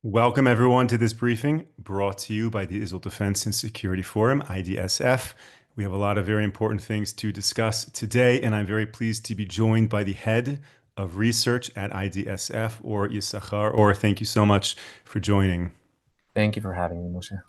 Welcome, everyone, to this briefing brought to you by the Israel Defense and Security Forum, IDSF. We have a lot of very important things to discuss today, and I'm very pleased to be joined by the head of research at IDSF, Or Yissachar. Or, thank you so much for joining. Thank you for having me, Moshe.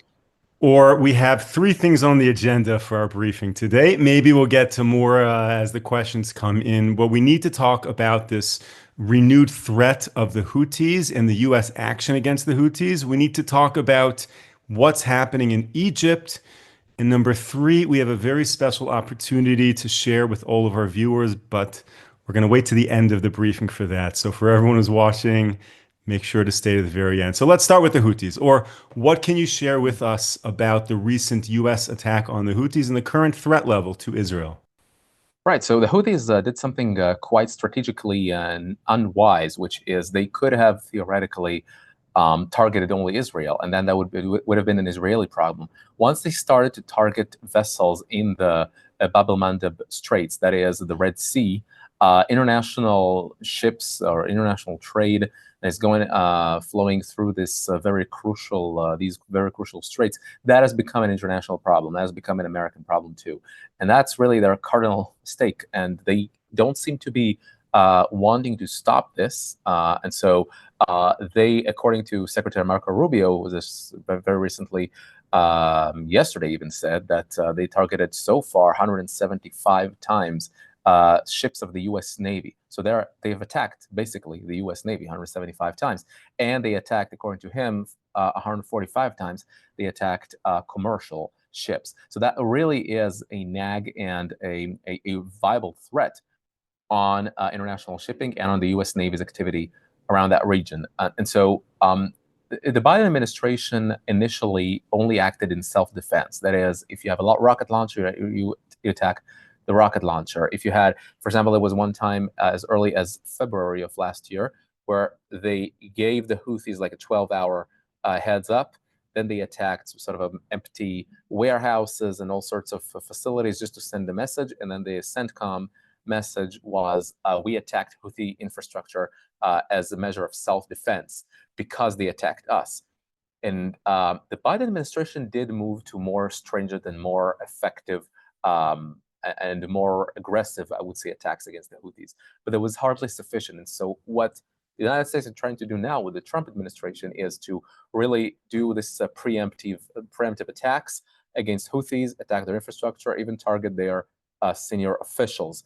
Or we have three things on the agenda for our briefing today. Maybe we'll get to more as the questions come in. But we need to talk about this renewed threat of the Houthis and the U.S. action against the Houthis. We need to talk about what's happening in Egypt. And number three, we have a very special opportunity to share with all of our viewers, but we're going to wait to the end of the briefing for that. So for everyone who's watching, make sure to stay to the very end. So let's start with the Houthis. Or what can you share with us about the recent U.S. attack on the Houthis and the current threat level to Israel? Right, so the Houthis did something quite strategically unwise, which is they could have theoretically targeted only Israel, and then that would have been an Israeli problem. Once they started to target vessels in the Bab el-Mandeb Straits, that is the Red Sea, international ships or international trade is going flowing through this these very crucial straits. That has become an international problem. That has become an American problem too, and that's really their cardinal stake. And they don't seem to be wanting to stop this, and so they, according to Secretary Marco Rubio, who was this very recently, yesterday even said that they targeted so far 175 times ships of the U.S. Navy. So they've attacked basically the U.S. Navy 175 times, and they attacked, according to him, 145 times. They attacked commercial ships. So that really is a nag and a viable threat on international shipping and on the U.S. Navy's activity around that region. And so the Biden administration initially only acted in self-defense. That is, if you have a rocket launcher, you attack the rocket launcher. If you had, for example, there was one time as early as February of last year where they gave the Houthis like a 12-hour heads up. Then they attacked sort of empty warehouses and all sorts of facilities just to send a message. And then the CENTCOM message was, we attacked Houthi infrastructure as a measure of self-defense because they attacked us. And the Biden administration did move to more stringent and more effective and more aggressive, I would say, attacks against the Houthis. But that was hardly sufficient. And so what the United States is trying to do now with the Trump administration is to really do this preemptive attacks against Houthis, attack their infrastructure, even target their senior officials.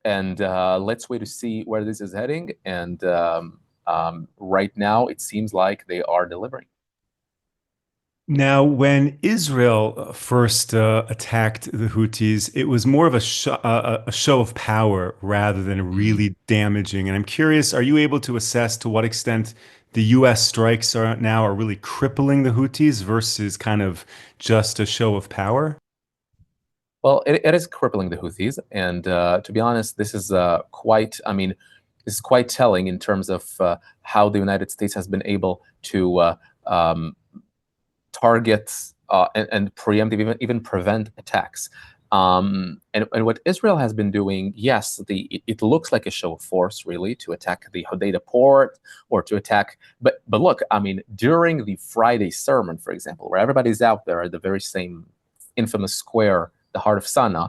And let's wait to see where this is heading. And right now, it seems like they are delivering. Now, when Israel first attacked the Houthis, it was more of a show of power rather than really damaging. And I'm curious, are you able to assess to what extent the U.S. strikes are really crippling the Houthis versus kind of just a show of power? Well, it is crippling the Houthis, and to be honest, this is this is quite telling in terms of how the United States has been able to target and preempt, even prevent attacks. And what Israel has been doing, yes, it looks like a show of force, really, to attack the Hodeidah port or to attack. But look, I mean, during the Friday sermon, for example, where everybody's out there at the very same infamous square, the heart of Sinai,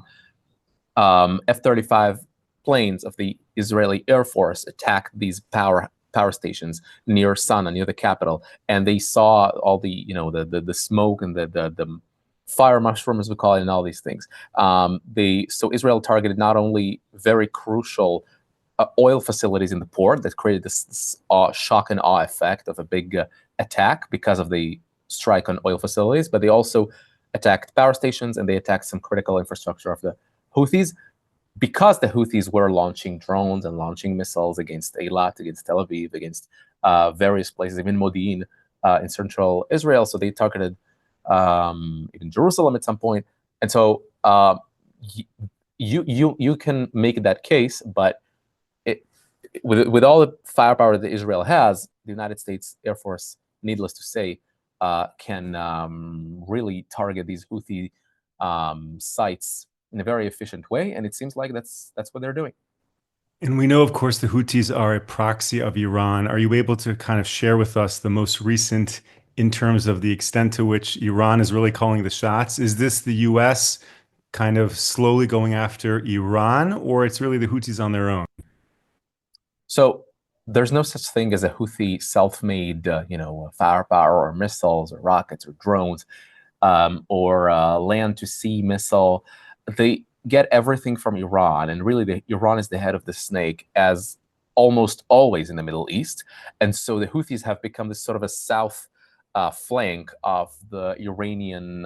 F-35 planes of the Israeli Air Force attacked these power stations near Sana'a, near the capital, and they saw all the the smoke and the fire mushroom, as we call it, and all these things. So Israel targeted not only very crucial oil facilities in the port that created this shock and awe effect of a big attack because of the strike on oil facilities, but they also attacked power stations and they attacked some critical infrastructure of the Houthis, because the Houthis were launching drones and launching missiles against Eilat, against Tel Aviv, against various places, even Modi'in in central Israel. So they targeted even Jerusalem at some point. And so you can make that case, but with all the firepower that Israel has, the United States Air Force, needless to say, can really target these Houthi sites in a very efficient way, and it seems like that's what they're doing. And we know, of course, the Houthis are a proxy of Iran. Are you able to kind of share with us the most recent in terms of the extent to which Iran is really calling the shots? Is this the US kind of slowly going after Iran, or it's really the Houthis on their own? So there's no such thing as a Houthi self-made, firepower or missiles or rockets or drones, or land-to-sea missile. They get everything from Iran, and really, Iran is the head of the snake, as almost always in the Middle East. And so the Houthis have become this sort of a south flank of the Iranian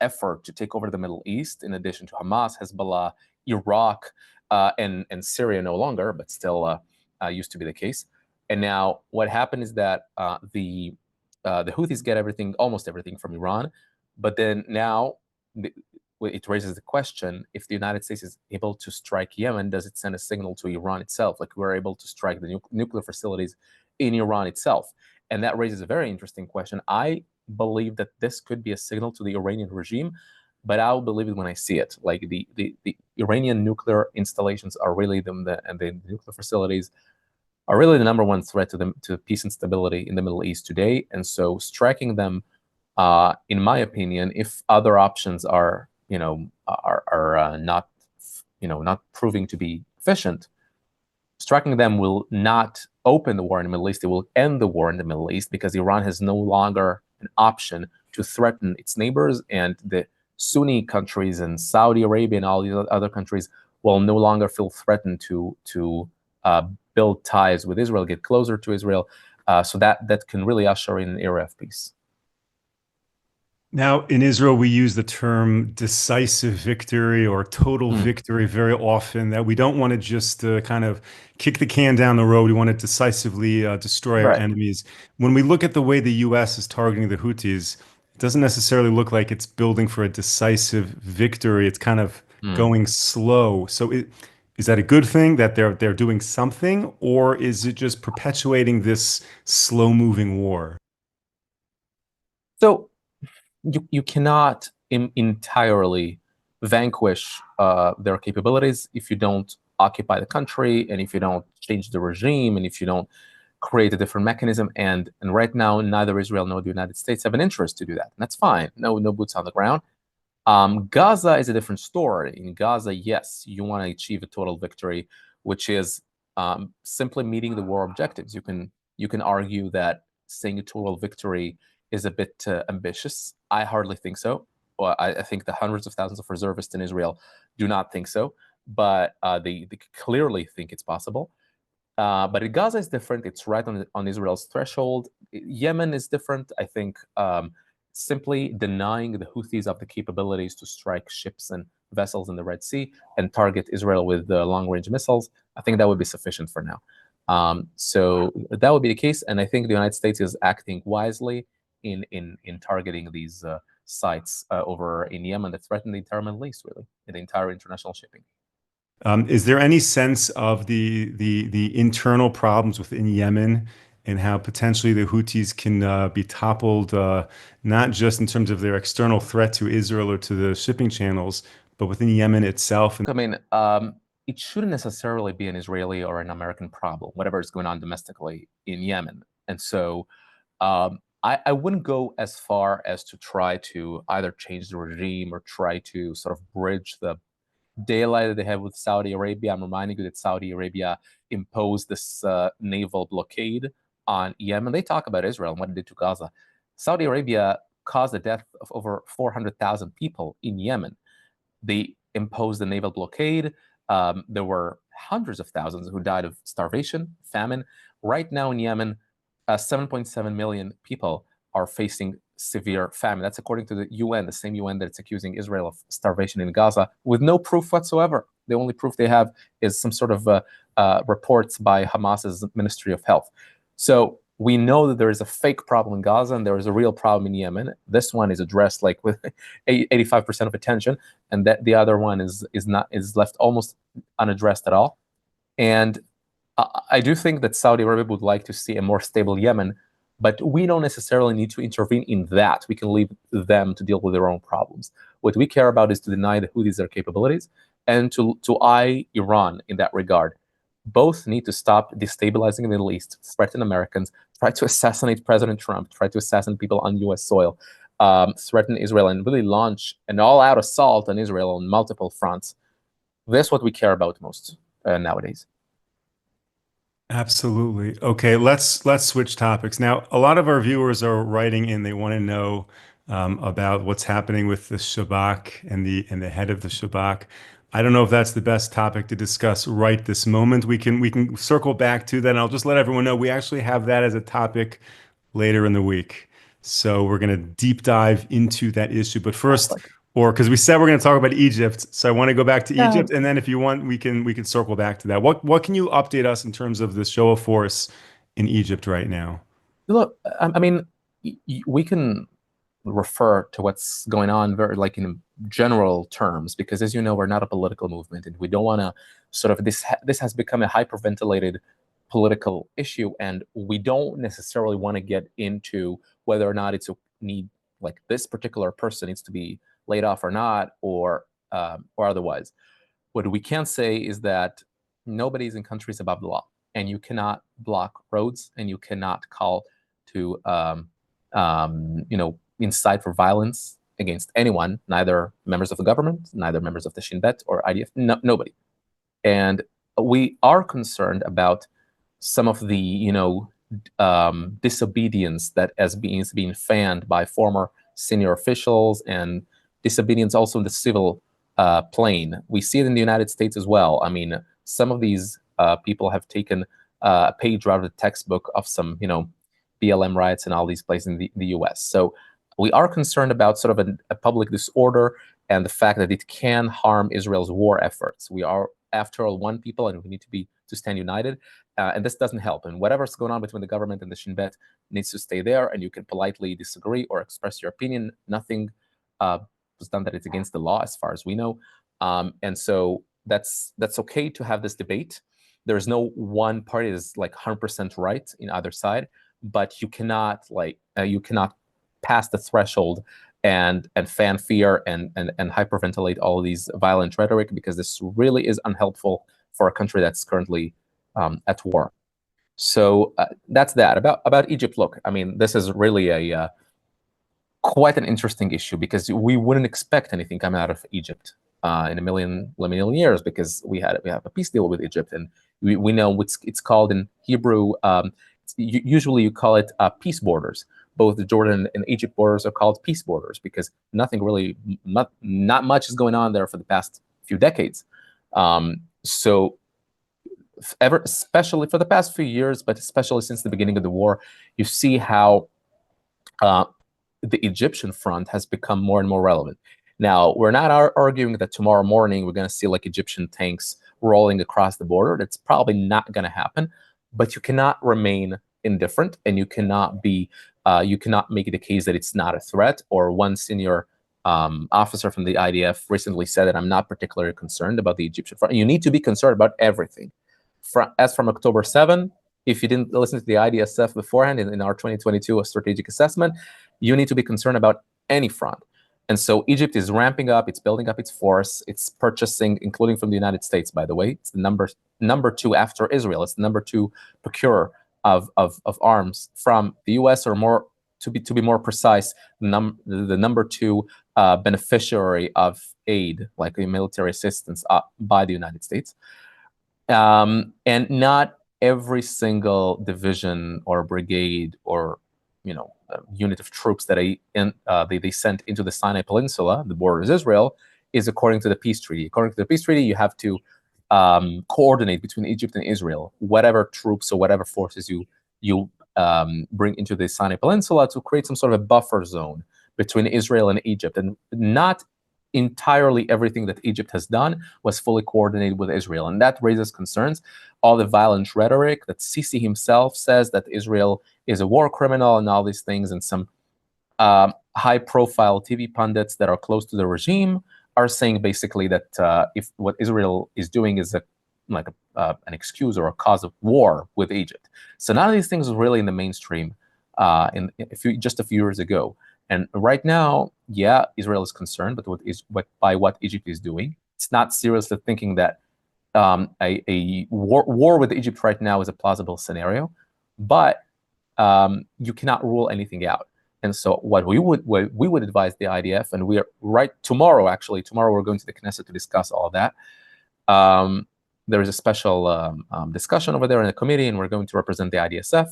effort to take over the Middle East, in addition to Hamas, Hezbollah, Iraq, and Syria no longer, but still used to be the case. And now what happened is that the Houthis get everything, almost everything from Iran, but then now it raises the question: if the United States is able to strike Yemen, does it send a signal to Iran itself, like we're able to strike the nuclear facilities in Iran itself? And that raises a very interesting question. I believe that this could be a signal to the Iranian regime, but I'll believe it when I see it. Like the Iranian nuclear installations are really and the nuclear facilities are really the number one threat to peace and stability in the Middle East today. And so striking them, in my opinion, if other options are not not proving to be efficient, striking them will not open the war in the Middle East. It will end the war in the Middle East, because Iran has no longer an option to threaten its neighbors, and the Sunni countries and Saudi Arabia and all these other countries will no longer feel threatened to build ties with Israel, get closer to Israel, so that can really usher in an era of peace. Now, in Israel, we use the term decisive victory or total victory very often, that we don't want to just kind of kick the can down the road. We want to decisively destroy our Right. enemies. When we look at the way the US is targeting the Houthis, it doesn't necessarily look like it's building for a decisive victory. It's kind of going slow. So is that a good thing that they're doing something, or is it just perpetuating this slow-moving war? So you cannot entirely vanquish their capabilities if you don't occupy the country, and if you don't change the regime, and if you don't create a different mechanism. And right now, neither Israel nor the United States have an interest to do that. And that's fine. No boots on the ground. Gaza is a different story. In Gaza, yes, you want to achieve a total victory, which is simply meeting the war objectives. You can argue that saying a total victory is a bit ambitious. I hardly think so. Well, I think the hundreds of thousands of reservists in Israel do not think so, but they clearly think it's possible. But Gaza is different. It's right on Israel's threshold. Yemen is different. I think simply denying the Houthis of the capabilities to strike ships and vessels in the Red Sea and target Israel with long-range missiles, I think that would be sufficient for now. So that would be the case, and I think the United States is acting wisely in targeting these sites over in Yemen that threaten the entire Middle East, really, and the entire international shipping. Is there any sense of the internal problems within Yemen, and how potentially the Houthis can be toppled, not just in terms of their external threat to Israel or to the shipping channels, but within Yemen itself? I mean, it shouldn't necessarily be an Israeli or an American problem, whatever is going on domestically in Yemen. And so I wouldn't go as far as to try to either change the regime or try to sort of bridge the daylight that they have with Saudi Arabia. I'm reminding you that Saudi Arabia imposed this naval blockade on Yemen. They talk about Israel and what it did to Gaza. Saudi Arabia caused the death of over 400,000 people in Yemen. They imposed a naval blockade. There were hundreds of thousands who died of starvation, famine. Right now in Yemen, 7.7 million people are facing severe famine. That's according to the UN, the same UN that's accusing Israel of starvation in Gaza, with no proof whatsoever. The only proof they have is some sort of reports by Hamas's Ministry of Health. So we know that there is a fake problem in Gaza and there is a real problem in Yemen. This one is addressed like with 85% of attention, and that the other one is left almost unaddressed at all. And I do think that Saudi Arabia would like to see a more stable Yemen, but we don't necessarily need to intervene in that. We can leave them to deal with their own problems. What we care about is to deny the Houthis their capabilities and to eye Iran in that regard. Both need to stop destabilizing the Middle East, threaten Americans, try to assassinate President Trump, try to assassinate people on U.S. soil, threaten Israel, and really launch an all-out assault on Israel on multiple fronts. That's what we care about most nowadays. Absolutely. Okay, let's switch topics. Now, a lot of our viewers are writing in, they want to know about what's happening with the Shabak and the head of the Shabak. I don't know if that's the best topic to discuss right this moment. We can circle back to that, and I'll just let everyone know we actually have that as a topic later in the week. So we're going to deep dive into that issue. But first, Like, or because we said we're going to talk about Egypt, so I want to go back to yeah, Egypt, and then if you want, we can circle back to that. What can you update us in terms of the show of force in Egypt right now? look, I mean, we can refer to what's going on very like in general terms because, as you know, we're not a political movement, and we don't want to sort of this has become a hyperventilated political issue, and we don't necessarily want to get into whether or not it's a need like this particular person needs to be laid off or not, or otherwise. What we can say is that nobody's in countries above the law, and you cannot block roads, and you cannot call to incite for violence against anyone, neither members of the government, neither members of the Shin Bet or IDF, nobody. And we are concerned about some of the, disobedience that is being fanned by former senior officials, and disobedience also in the civil plane. We see it in the United States as well. I mean, some of these people have taken a page out of the textbook of some, BLM riots in all these places in the U.S. So we are concerned about sort of a public disorder and the fact that it can harm Israel's war efforts. We are, after all, one people, and we need to stand united. And this doesn't help. And whatever's going on between the government and the Shin Bet needs to stay there. And you can politely disagree or express your opinion. Nothing was done that is against the law, as far as we know. And so that's okay to have this debate. There's no one party that is like 100% right in either side, but you cannot pass the threshold and fan fear and hyperventilate all of these violent rhetoric, because this really is unhelpful for a country that's currently at war. So that's that about Egypt. Look, I mean, this is really a quite an interesting issue, because we wouldn't expect anything coming out of Egypt in a million years, because we have a peace deal with Egypt, and we know it's called in Hebrew. Usually you call it peace borders. Both the Jordan and Egypt borders are called peace borders because nothing really, not much is going on there for the past few decades. So especially for the past few years, but especially since the beginning of the war, you see how the Egyptian front has become more and more relevant. Now, we're not arguing that tomorrow morning we're going to see like Egyptian tanks rolling across the border. That's probably not going to happen, but you cannot remain indifferent, and you cannot make the case that it's not a threat. Or one senior officer from the IDF recently said that I'm not particularly concerned about the Egyptian front. You need to be concerned about everything. As from October 7, if you didn't listen to the IDSF beforehand in our 2022 strategic assessment, you need to be concerned about any front. And so Egypt is ramping up, it's building up its force, it's purchasing, including from the United States, by the way. It's the number two after Israel. It's the number two procurer of arms from the US, or more, to be more precise, the number two beneficiary of aid, like military assistance by the United States. And not every single division or brigade or unit of troops that they sent into the Sinai Peninsula, the border is Israel, is according to the peace treaty. According to the peace treaty, you have to coordinate between Egypt and Israel whatever troops or whatever forces you bring into the Sinai Peninsula, to create some sort of a buffer zone between Israel and Egypt. And not entirely everything that Egypt has done was fully coordinated with Israel, and that raises concerns. All the violent rhetoric that Sisi himself says that Israel is a war criminal and all these things, and some high-profile TV pundits that are close to the regime are saying basically that if what Israel is doing is an excuse or a cause of war with Egypt. So none of these things was really in the mainstream just a few years ago. And right now, yeah, Israel is concerned, but by what Egypt is doing. it's not seriously thinking that a war with Egypt right now is a plausible scenario, but you cannot rule anything out. And so what we would advise the IDF, and we are right tomorrow, actually, tomorrow we're going to the Knesset to discuss all that. There is a special discussion over there in the committee, and we're going to represent the IDSF.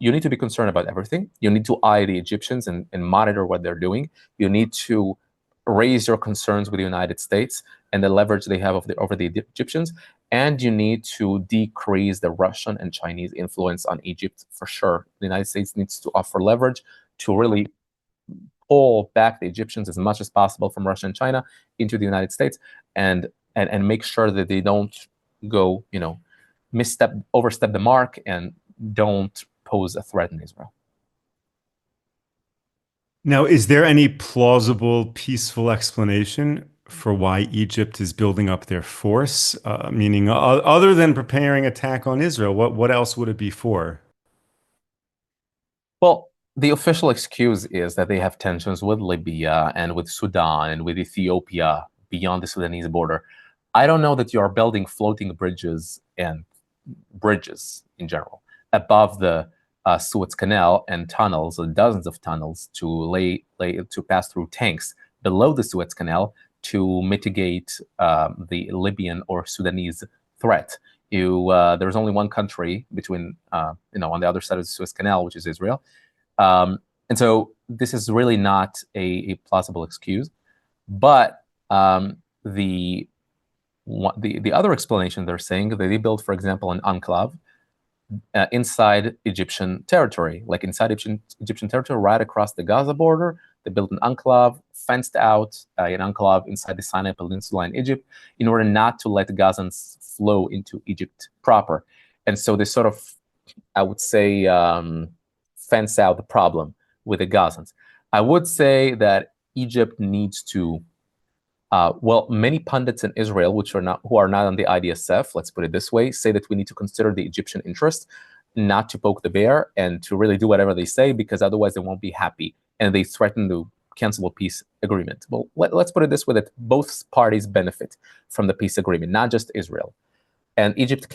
You need to be concerned about everything. You need to eye the Egyptians and monitor what they're doing. You need to raise your concerns with the United States and the leverage they have over the Egyptians. And you need to decrease the Russian and Chinese influence on Egypt for sure. The United States needs to offer leverage to really pull back the Egyptians as much as possible from Russia and China into the United States, and make sure that they don't go, overstep the mark and don't pose a threat in Israel. Now, is there any plausible, peaceful explanation for why Egypt is building up their force? Meaning, other than preparing attack on Israel, what else would it be for? Well, the official excuse is that they have tensions with Libya and with Sudan and with Ethiopia beyond the Sudanese border. I don't know that you are building floating bridges and bridges in general above the Suez Canal and tunnels, dozens of tunnels to pass through tanks below the Suez Canal to mitigate the Libyan or Sudanese threat. There's only one country between, on the other side of the Suez Canal, which is Israel. And so this is really not a plausible excuse. But the other explanation they're saying that they built, for example, an enclave inside Egyptian territory, like inside Egyptian territory, right across the Gaza border. They built an enclave, fenced out an enclave inside the Sinai Peninsula in Egypt in order not to let the Gazans flow into Egypt proper. And so they sort of, I would say, fence out the problem with the Gazans. I would say that Egypt needs to, many pundits in Israel, who are not on the IDSF, let's put it this way, say that we need to consider the Egyptian interest, not to poke the bear, and to really do whatever they say, because otherwise they won't be happy, and they threaten to cancel a peace agreement. Well, let's put it this way, that both parties benefit from the peace agreement, not just Israel. And Egypt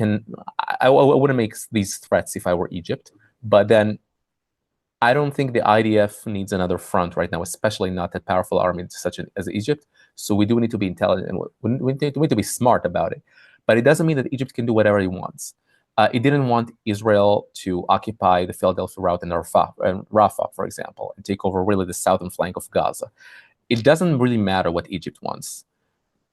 I wouldn't make these threats if I were Egypt, but then I don't think the IDF needs another front right now, especially not a powerful army such as Egypt. So we do need to be intelligent, and we need to be smart about it. But it doesn't mean that Egypt can do whatever it wants. It didn't want Israel to occupy the Philadelphia route and Rafah, for example, and take over really the southern flank of Gaza. It doesn't really matter what Egypt wants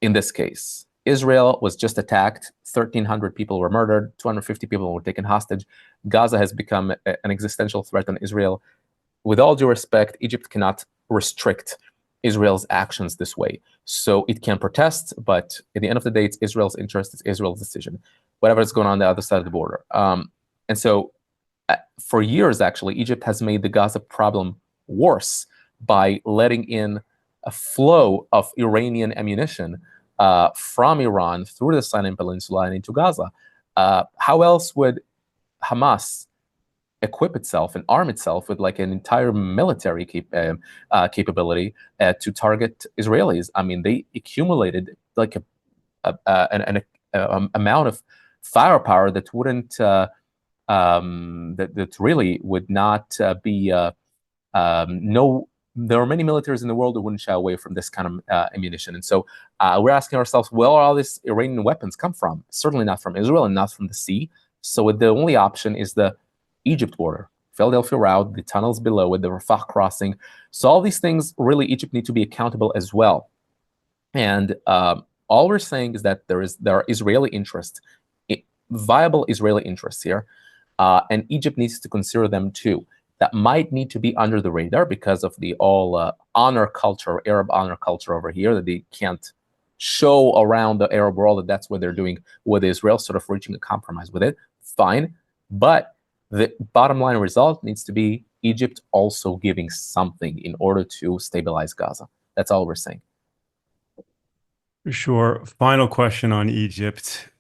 in this case. Israel was just attacked. 1,300 people were murdered. 250 people were taken hostage. Gaza has become an existential threat on Israel. With all due respect, Egypt cannot restrict Israel's actions this way. So it can protest, but at the end of the day, it's Israel's interest, it's Israel's decision, whatever is going on the other side of the border. And so for years, actually, Egypt has made the Gaza problem worse by letting in a flow of Iranian ammunition from Iran through the Sinai Peninsula and into Gaza. How else would Hamas equip itself and arm itself with like an entire military capability to target Israelis? I mean, they accumulated like an amount of firepower that wouldn't that really would not be no. There are many militaries in the world that wouldn't shy away from this kind of ammunition. And so we're asking ourselves, where all these Iranian weapons come from? Certainly not from Israel and not from the sea. So the only option is the Egypt border, Philadelphia route, the tunnels below it, the Rafah crossing. So all these things, really, Egypt need to be accountable as well. And all we're saying is that there are Israeli interests, viable Israeli interests here, and Egypt needs to consider them too. That might need to be under the radar because of the all honor culture, Arab honor culture over here, that they can't show around the Arab world that that's what they're doing with Israel, sort of reaching a compromise with it. Fine. But the bottom line result needs to be Egypt also giving something in order to stabilize Gaza. That's all we're saying. Sure. Final question on Egypt.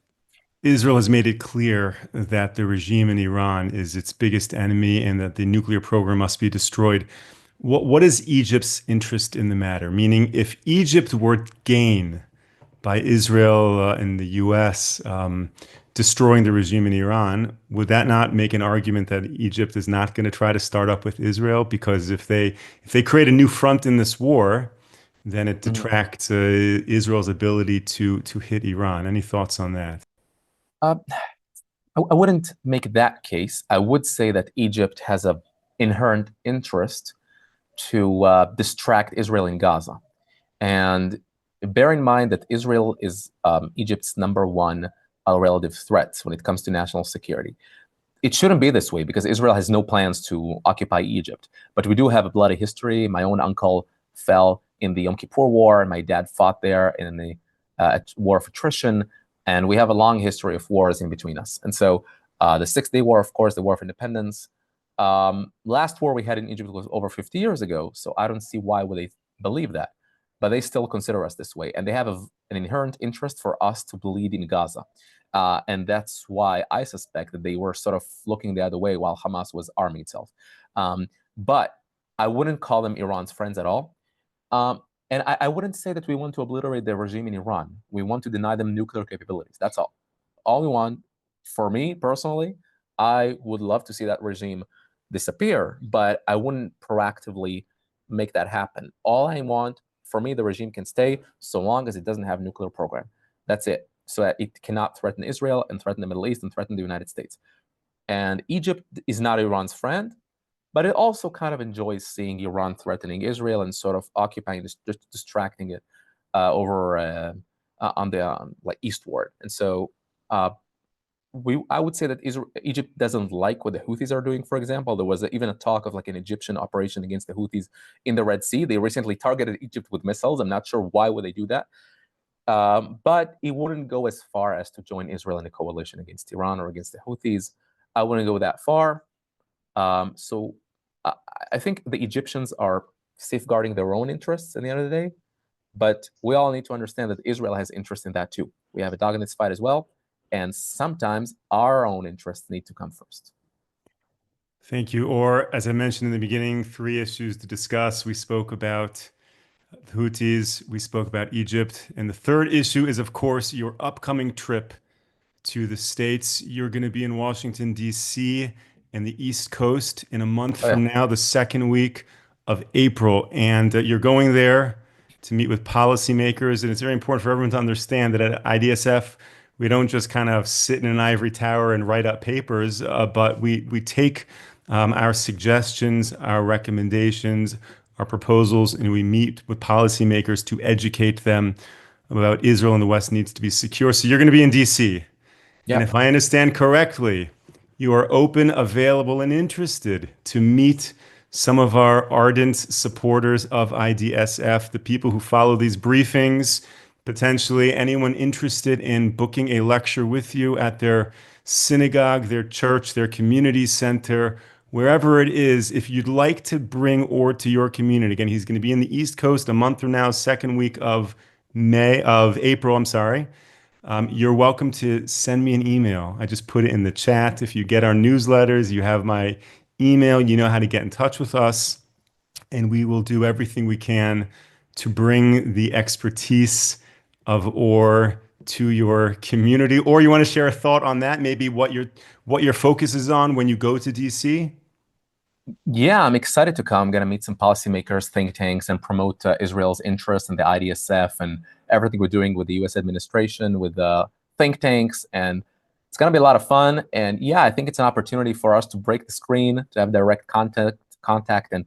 Israel has made it clear that the regime in Iran is its biggest enemy and that the nuclear program must be destroyed. What is Egypt's interest in the matter? Meaning, if Egypt were to gain by Israel and the U.S. Destroying the regime in Iran, would that not make an argument that Egypt is not going to try to start up with Israel? Because if they create a new front in this war, then it Mhm. detracts Israel's ability to hit Iran. Any thoughts on that? Uh, I wouldn't make that case. I would say that Egypt has a inherent interest to distract Israel in Gaza. And bear in mind that Israel is Egypt's number one relative threat when it comes to national security. It shouldn't be this way because Israel has no plans to occupy Egypt. But we do have a bloody history. My own uncle fell in the Yom Kippur War, and my dad fought there in the war of attrition. And we have a long history of wars in between us. And so the Six-Day War, of course, the War of Independence. Last war we had in Egypt was over 50 years ago. So I don't see why would they believe that. But they still consider us this way. And they have an inherent interest for us to bleed in Gaza. And that's why I suspect that they were sort of looking the other way while Hamas was arming itself. But I wouldn't call them Iran's friends at all. And I wouldn't say that we want to obliterate the regime in Iran. We want to deny them nuclear capabilities. That's all. All we want, for me personally, I would love to see that regime disappear, but I wouldn't proactively make that happen. All I want, for me, the regime can stay so long as it doesn't have a nuclear program. That's it. So that it cannot threaten Israel and threaten the Middle East and threaten the United States. And Egypt is not Iran's friend, but it also kind of enjoys seeing Iran threatening Israel and sort of occupying, just distracting it over on the like eastward. And so I would say that Egypt doesn't like what the Houthis are doing. For example, there was even a talk of like an Egyptian operation against the Houthis in the Red Sea. They recently targeted Egypt with missiles. I'm not sure why would they do that. But it wouldn't go as far as to join Israel in a coalition against Iran or against the Houthis. I wouldn't go that far. So I think the Egyptians are safeguarding their own interests at the end of the day. But we all need to understand that Israel has interest in that too. We have a dog in this fight as well. And sometimes our own interests need to come first. Thank you. Or, as I mentioned in the beginning, three issues to discuss. We spoke about the Houthis, we spoke about Egypt, and the third issue is, of course, your upcoming trip to the States. You're going to be in Washington, D.C. and the East Coast in a month Oh, yeah. from now, the second week of April. And you're going there to meet with policymakers. And it's very important for everyone to understand that at IDSF, we don't just kind of sit in an ivory tower and write up papers, but we take our suggestions, our recommendations, our proposals, and we meet with policymakers to educate them about Israel and the West needs to be secure. So you're going to be in DC. And Yeah. if I understand correctly, you are open, available, and interested to meet some of our ardent supporters of IDSF, the people who follow these briefings, potentially anyone interested in booking a lecture with you at their synagogue, their church, their community center, wherever it is. If you'd like to bring Or to your community, again, he's going to be in the East Coast a month from now, second week of April, I'm sorry. You're welcome to send me an email. I just put it in the chat. If you get our newsletters, you have my email, you know how to get in touch with us, and we will do everything we can to bring the expertise of Or to your community. Or you want to share a thought on that? Maybe what your focus is on when you go to DC? Yeah, I'm excited to come. I'm going to meet some policymakers, think tanks, and promote Israel's interest in the IDSF and everything we're doing with the U.S. administration, with the think tanks. And it's going to be a lot of fun. And yeah, I think it's an opportunity for us to break the screen, to have direct contact. And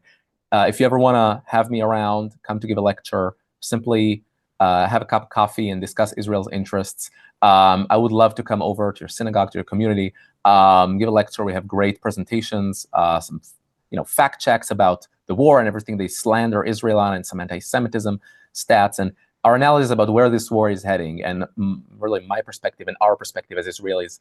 if you ever want to have me around, come to give a lecture, simply have a cup of coffee and discuss Israel's interests. I would love to come over to your synagogue, to your community, give a lecture. We have great presentations, some fact checks about the war and everything they slander Israel on, and some anti-Semitism stats, and our analysis about where this war is heading, and really my perspective and our perspective as Israelis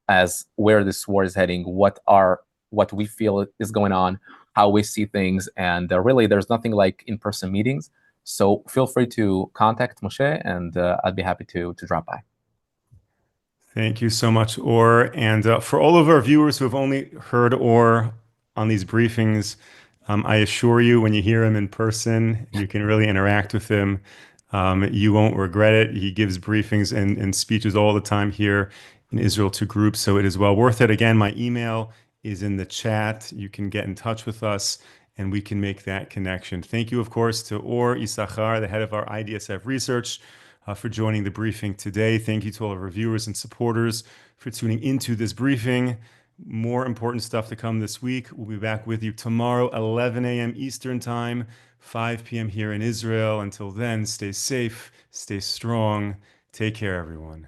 as where this war is heading, what we feel is going on, how we see things, and really there's nothing like in-person meetings. So feel free to contact Moshe, and I'd be happy to drop by. Thank you so much, Or. And for all of our viewers who have only heard Or on these briefings, I assure you, when you hear him in person, you can really interact with him. You won't regret it. He gives briefings and speeches all the time here in Israel to groups, so it is well worth it. Again, my email is in the chat. You can get in touch with us and we can make that connection. Thank you, of course, to Or Yissachar, the head of our IDSF research, for joining the briefing today. Thank you to all of our viewers and supporters for tuning into this briefing. More important stuff to come this week. We'll be back with you tomorrow, 11 a.m. Eastern Time, 5 p.m. here in Israel. Until then, stay safe, stay strong. Take care, everyone.